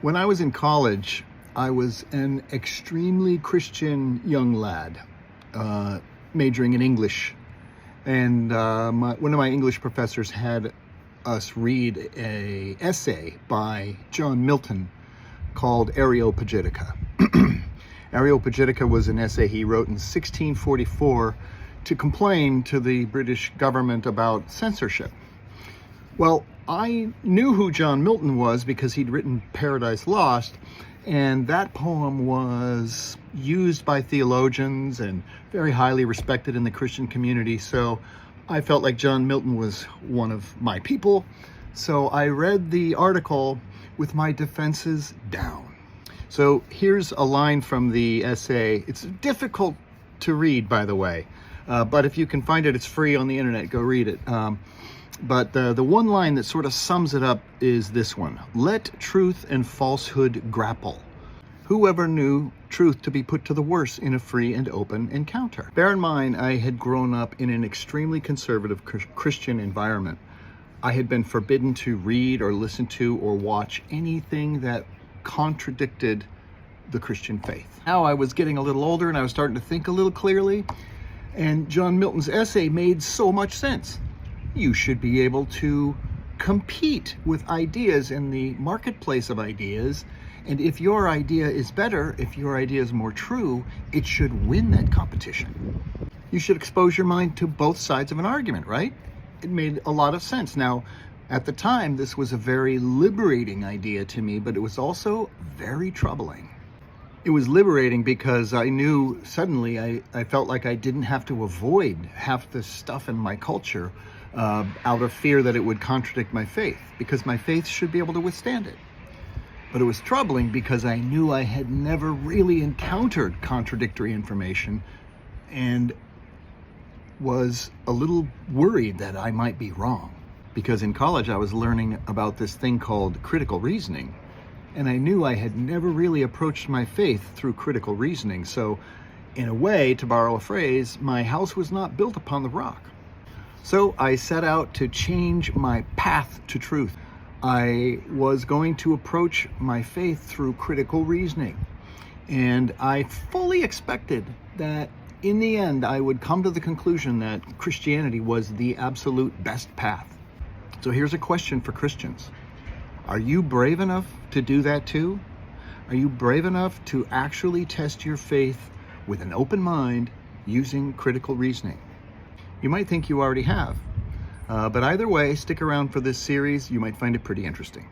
When I was in college, I was an extremely Christian young lad, majoring in English. And one of my English professors had us read an essay by John Milton called Areopagitica. Areopagitica was an essay he wrote in 1644 to complain to the British government about censorship. Well, I knew who John Milton was because he'd written Paradise Lost, and that poem was used by theologians and very highly respected in the Christian community, so I felt like John Milton was one of my people. So I read the article with my defenses down. So here's a line from the essay. It's difficult to read, by the way, but if you can find it, it's free on the internet. Go read it. But the one line that sort of sums it up is this one: "Let truth and falsehood grapple. Whoever knew truth to be put to the worse in a free and open encounter?" Bear in mind, I had grown up in an extremely conservative Christian environment. I had been forbidden to read or listen to or watch anything that contradicted the Christian faith. Now I was getting a little older and I was starting to think a little clearly, and John Milton's essay made so much sense. You should be able to compete with ideas in the marketplace of ideas, and if your idea is better, if your idea is more true, it should win that competition. You should expose your mind to both sides of an argument, right? It made a lot of sense. Now, at the time, this was a very liberating idea to me, but it was also very troubling. It was liberating because I knew suddenly I felt like I didn't have to avoid half the stuff in my culture out of fear that it would contradict my faith, because my faith should be able to withstand it. But it was troubling because I knew I had never really encountered contradictory information and was a little worried that I might be wrong. Because in college I was learning about this thing called critical reasoning, and I knew I had never really approached my faith through critical reasoning. So in a way, to borrow a phrase, my house was not built upon the rock. So I set out to change my path to truth. I was going to approach my faith through critical reasoning. And I fully expected that in the end, I would come to the conclusion that Christianity was the absolute best path. So here's a question for Christians. Are you brave enough to do that too? Are you brave enough to actually test your faith with an open mind using critical reasoning? You might think you already have, but either way, stick around for this series. You might find it pretty interesting.